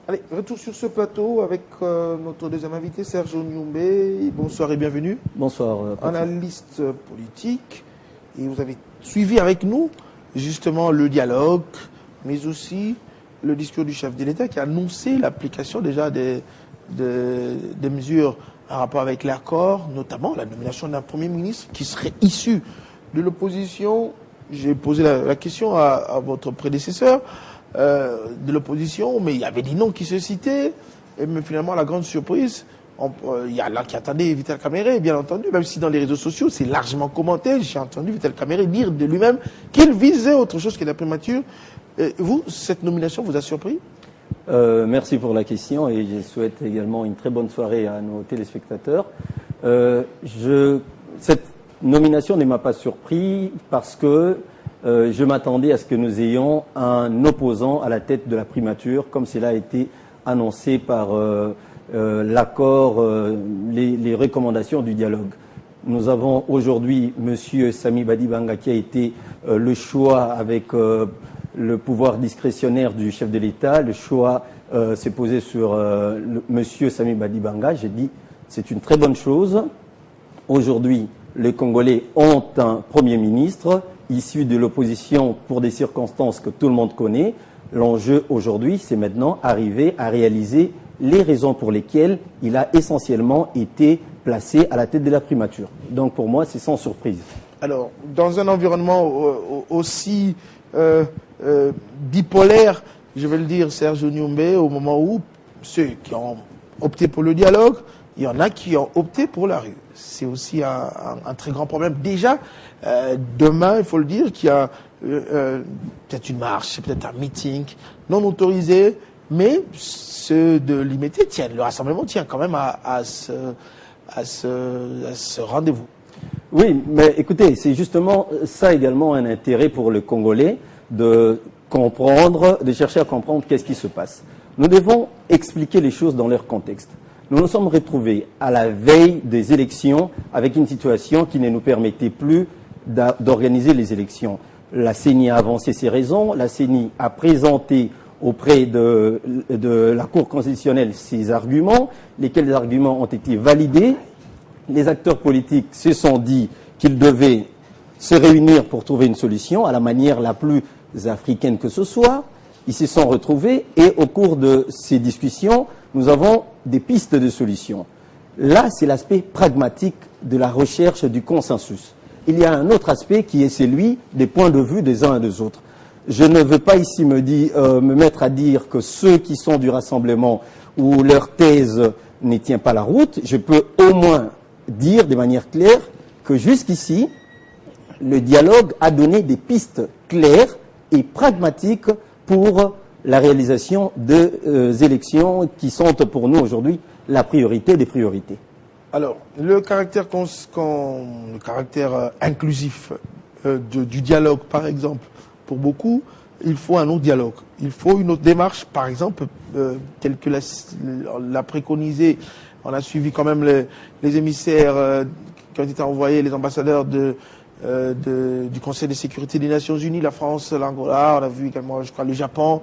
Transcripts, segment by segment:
Allez, retour sur ce plateau avec notre deuxième invité, Serge Onyumbe. Bonsoir et bienvenue. Bonsoir. Analyste politique. Et vous avez suivi avec nous justement le dialogue, mais aussi le discours du chef de l'État qui a annoncé l'application déjà des mesures en rapport avec l'accord, notamment la nomination d'un Premier ministre qui serait issu de l'opposition. J'ai posé la question à votre prédécesseur. De l'opposition, mais il y avait des noms qui se citaient, mais finalement, la grande surprise, il y a là qui attendait Vital Kamerhe, bien entendu, même si dans les réseaux sociaux, c'est largement commenté. J'ai entendu Vital Kamerhe dire de lui-même qu'il visait autre chose que la primature. Vous, cette nomination vous a surpris? Merci pour la question et je souhaite également une très bonne soirée à nos téléspectateurs. Cette nomination ne m'a pas surpris parce que je m'attendais à ce que nous ayons un opposant à la tête de la primature, comme cela a été annoncé par l'accord, les recommandations du dialogue. Nous avons aujourd'hui M. Sami Badibanga qui a été le choix avec le pouvoir discrétionnaire du chef de l'État. Le choix s'est posé sur M. Sami Badibanga. J'ai dit c'est une très bonne chose. Aujourd'hui, les Congolais ont un Premier ministre issu de l'opposition pour des circonstances que tout le monde connaît. L'enjeu aujourd'hui, c'est maintenant arriver à réaliser les raisons pour lesquelles il a essentiellement été placé à la tête de la primature. Donc pour moi, c'est sans surprise. Alors, dans un environnement aussi bipolaire, je vais le dire, Serge Onyumbe, au moment où ceux qui ont opté pour le dialogue, il y en a qui ont opté pour la rue. C'est aussi un très grand problème. Déjà, demain, il faut le dire, qu'il y a peut-être une marche, peut-être un meeting non autorisé, mais ceux de l'IMT tiennent, le rassemblement tient quand même à ce rendez-vous. Oui, mais écoutez, c'est justement ça également un intérêt pour le Congolais de comprendre, de chercher à comprendre qu'est-ce qui se passe. Nous devons expliquer les choses dans leur contexte. Nous nous sommes retrouvés à la veille des élections avec une situation qui ne nous permettait plus d'organiser les élections. La CENI a avancé ses raisons, la CENI a présenté auprès de la Cour constitutionnelle ses arguments, lesquels arguments ont été validés. Les acteurs politiques se sont dit qu'ils devaient se réunir pour trouver une solution à la manière la plus africaine que ce soit. Ils se sont retrouvés et au cours de ces discussions, nous avons des pistes de solutions. Là, c'est l'aspect pragmatique de la recherche du consensus. Il y a un autre aspect qui est celui des points de vue des uns et des autres. Je ne veux pas ici me mettre à dire que ceux qui sont du rassemblement ou leur thèse ne tient pas la route. Je peux au moins dire de manière claire que jusqu'ici, le dialogue a donné des pistes claires et pragmatiques pour la réalisation des élections qui sont pour nous aujourd'hui la priorité des priorités. Alors, le caractère inclusif du dialogue, par exemple, pour beaucoup, il faut un autre dialogue. Il faut une autre démarche, par exemple, telle que l'a préconisé. On a suivi quand même les émissaires qui ont été envoyés, les ambassadeurs du Conseil de sécurité des Nations Unies, la France, l'Angola, on a vu également, je crois, le Japon,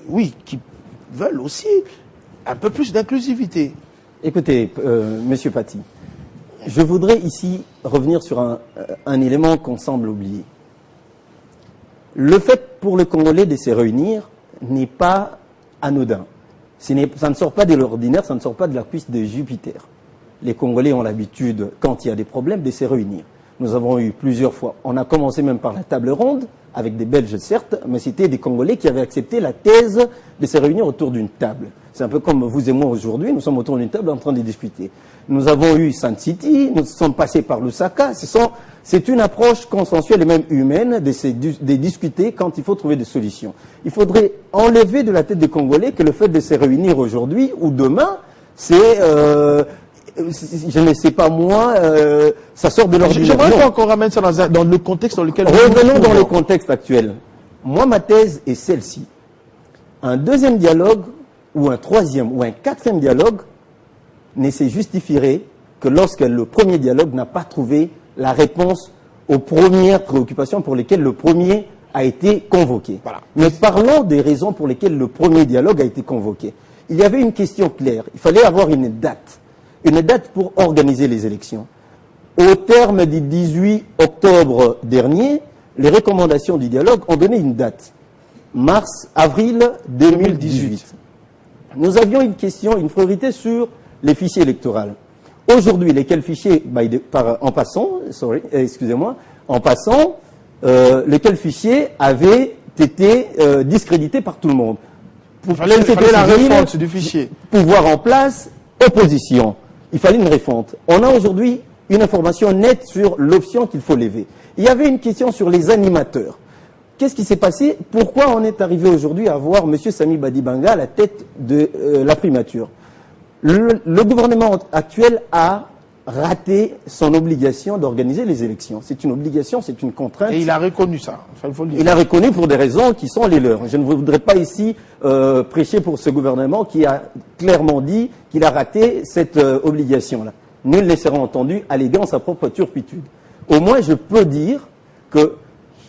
oui, qui veulent aussi un peu plus d'inclusivité. Écoutez, Monsieur Paty, je voudrais ici revenir sur un élément qu'on semble oublier. Le fait pour le Congolais de se réunir n'est pas anodin. Ça ne sort pas de l'ordinaire, ça ne sort pas de la cuisse de Jupiter. Les Congolais ont l'habitude, quand il y a des problèmes, de se réunir. Nous avons eu plusieurs fois, on a commencé même par la table ronde, avec des Belges certes, mais c'était des Congolais qui avaient accepté la thèse de se réunir autour d'une table. C'est un peu comme vous et moi aujourd'hui, nous sommes autour d'une table en train de discuter. Nous avons eu Sun City, nous sommes passés par Lusaka. C'est une approche consensuelle et même humaine de discuter quand il faut trouver des solutions. Il faudrait enlever de la tête des Congolais que le fait de se réunir aujourd'hui ou demain, c'est... je ne sais pas moi, ça sort de l'ordinaire. J'aimerais qu'on ramène ça dans le contexte dans lequel... Revenons dans le contexte actuel. Moi, ma thèse est celle-ci. Un deuxième dialogue, ou un troisième, ou un quatrième dialogue, ne se justifierait que lorsque le premier dialogue n'a pas trouvé la réponse aux premières préoccupations pour lesquelles le premier a été convoqué. Voilà. Mais parlons des raisons pour lesquelles le premier dialogue a été convoqué. Il y avait une question claire. Il fallait avoir une date pour organiser les élections. Au terme du 18 octobre dernier, les recommandations du dialogue ont donné une date. Mars-avril 2018. Nous avions une question, une priorité sur les fichiers électoraux. Aujourd'hui, lesquels fichiers, lesquels fichiers avaient été discrédités par tout le monde. Il fallait la refonte du fichier. Pouvoir en place, opposition. Il fallait une refonte. On a aujourd'hui une information nette sur l'option qu'il faut lever. Il y avait une question sur les animateurs. Qu'est-ce qui s'est passé? Pourquoi on est arrivé aujourd'hui à voir M. Sami Badibanga à la tête de la primature? Le gouvernement actuel a raté son obligation d'organiser les élections. C'est une obligation, c'est une contrainte. Et il a reconnu ça. Enfin, il faut le dire. Il a reconnu pour des raisons qui sont les leurs. Je ne voudrais pas ici prêcher pour ce gouvernement qui a clairement dit qu'il a raté cette obligation-là. Nul ne sera entendu alléguant sa propre turpitude. Au moins, je peux dire que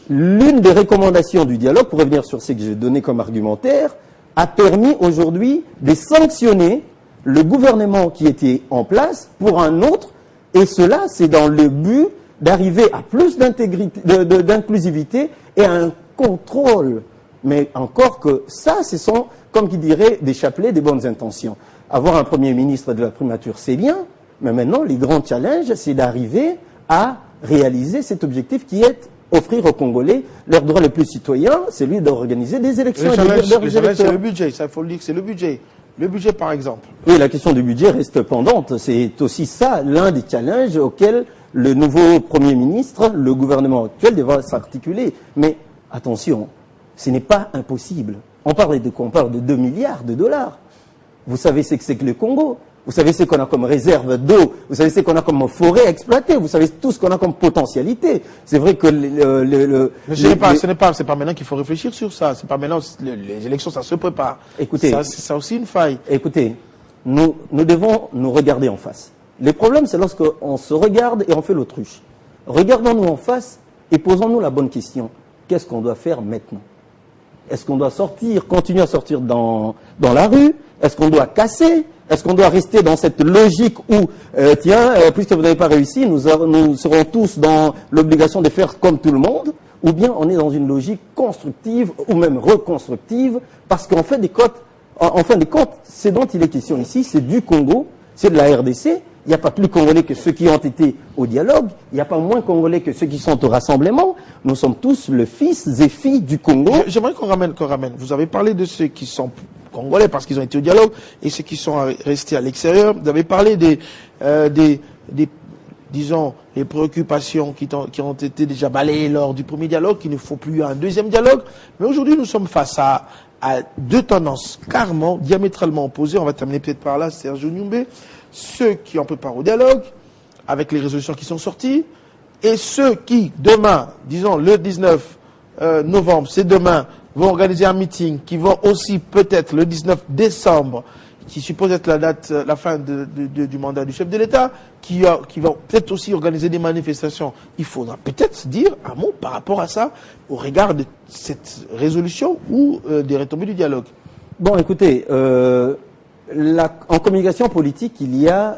l'une des recommandations du dialogue, pour revenir sur ce que j'ai donné comme argumentaire, a permis aujourd'hui de sanctionner le gouvernement qui était en place pour un autre, et cela, c'est dans le but d'arriver à plus d'inclusivité et à un contrôle. Mais encore que ça, ce sont, comme qui dirait, des chapelets, des bonnes intentions. Avoir un Premier ministre de la primature, c'est bien, mais maintenant, les grands challenges, c'est d'arriver à réaliser cet objectif qui est offrir aux Congolais leur droit le plus citoyen, celui d'organiser des élections. Le challenge, c'est le budget, ça, il faut le dire que c'est le budget. Le budget, par exemple. Oui, la question du budget reste pendante. C'est aussi ça, l'un des challenges auxquels le nouveau Premier ministre, le gouvernement actuel, devra s'articuler. Mais attention, ce n'est pas impossible. On parle de quoi? On parle de 2 milliards de dollars. Vous savez ce que c'est que le Congo? Vous savez ce qu'on a comme réserve d'eau, vous savez ce qu'on a comme forêt à exploiter, vous savez tout ce qu'on a comme potentialité. C'est vrai que c'est pas maintenant qu'il faut réfléchir sur ça. C'est pas maintenant, les élections, ça se prépare. Écoutez, ça aussi une faille. Écoutez, nous devons nous regarder en face. Le problème, c'est lorsqu'on se regarde et on fait l'autruche. Regardons-nous en face et posons-nous la bonne question. Qu'est-ce qu'on doit faire maintenant? Est-ce qu'on doit continuer à sortir dans la rue? Est-ce qu'on doit casser? Est-ce qu'on doit rester dans cette logique où, puisque vous n'avez pas réussi, nous serons tous dans l'obligation de faire comme tout le monde? Ou bien on est dans une logique constructive ou même reconstructive? Parce qu'en fin de compte, ce dont il est question ici, c'est du Congo, c'est de la RDC. Il n'y a pas plus Congolais que ceux qui ont été au dialogue. Il n'y a pas moins Congolais que ceux qui sont au rassemblement. Nous sommes tous le fils et filles du Congo. J'aimerais qu'on ramène. Vous avez parlé de ceux qui sont Congolais parce qu'ils ont été au dialogue et ceux qui sont restés à l'extérieur. Vous avez parlé disons, les préoccupations qui ont été déjà balayées lors du premier dialogue, qu'il ne faut plus un deuxième dialogue. Mais aujourd'hui, nous sommes face à deux tendances carrément, diamétralement opposées. On va terminer peut-être par là, Serge Nyumbe. Ceux qui en préparent au dialogue, avec les résolutions qui sont sorties, et ceux qui, demain, disons le 19 novembre, c'est demain, vont organiser un meeting, qui vont aussi peut-être le 19 décembre, qui suppose être la fin du mandat du chef de l'État, qui vont peut-être aussi organiser des manifestations. Il faudra peut-être dire un mot par rapport à ça, au regard de cette résolution ou des retombées du dialogue. Bon, écoutez, en communication politique, il y a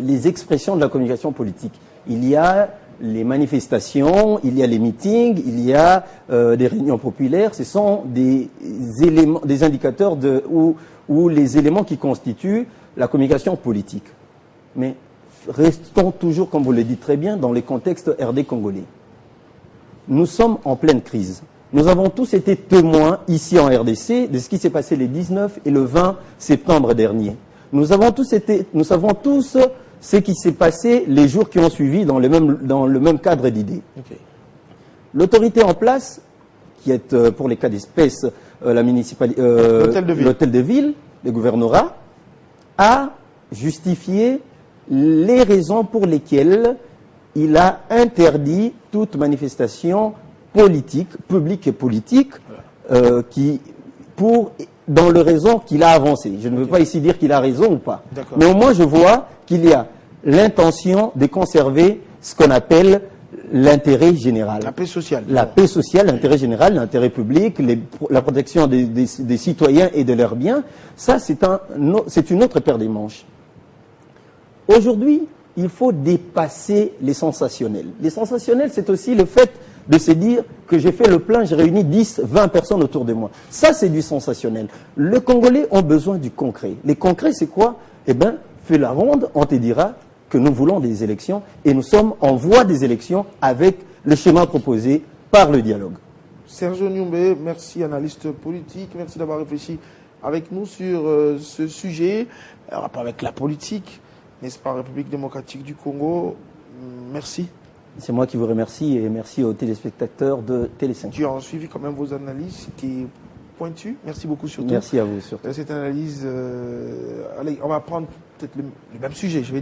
les expressions de la communication politique. Il y a les manifestations, il y a les meetings, il y a des réunions populaires. Ce sont des éléments, des indicateurs ou les éléments qui constituent la communication politique. Mais restons toujours, comme vous le dites très bien, dans les contextes RD congolais. Nous sommes en pleine crise. Nous avons tous été témoins ici en RDC de ce qui s'est passé les 19 et le 20 septembre dernier. Nous savons tous ce qui s'est passé les jours qui ont suivi dans le même cadre d'idées. Okay. L'autorité en place, qui est pour les cas d'espèce la municipalité, l'hôtel de ville, le gouvernorat, a justifié les raisons pour lesquelles il a interdit toute manifestation politique, publique et politique, dans le raison qu'il a avancé. Je ne veux pas ici dire qu'il a raison ou pas. Mais au moins je vois qu'il y a l'intention de conserver ce qu'on appelle l'intérêt général. La paix sociale. La paix sociale, l'intérêt général, l'intérêt public, la protection des citoyens et de leurs biens, ça c'est une autre paire des manches. Aujourd'hui, il faut dépasser les sensationnels. Les sensationnels, c'est aussi le fait de se dire que j'ai fait le plein, j'ai réuni 10, 20 personnes autour de moi. Ça, c'est du sensationnel. Les Congolais ont besoin du concret. Les concrets, c'est quoi? Eh bien, fais la ronde, on te dira que nous voulons des élections et nous sommes en voie des élections avec le schéma proposé par le dialogue. Sergio Niumbe, merci, analyste politique. Merci d'avoir réfléchi avec nous sur ce sujet, rapport avec la politique, n'est-ce pas, République démocratique du Congo. Merci. C'est moi qui vous remercie et merci aux téléspectateurs de Télé5. Tu as suivi quand même vos analyses, c'était pointu. Merci beaucoup surtout. Merci à vous surtout. Cette analyse, allez, on va prendre peut-être le même sujet. Je vais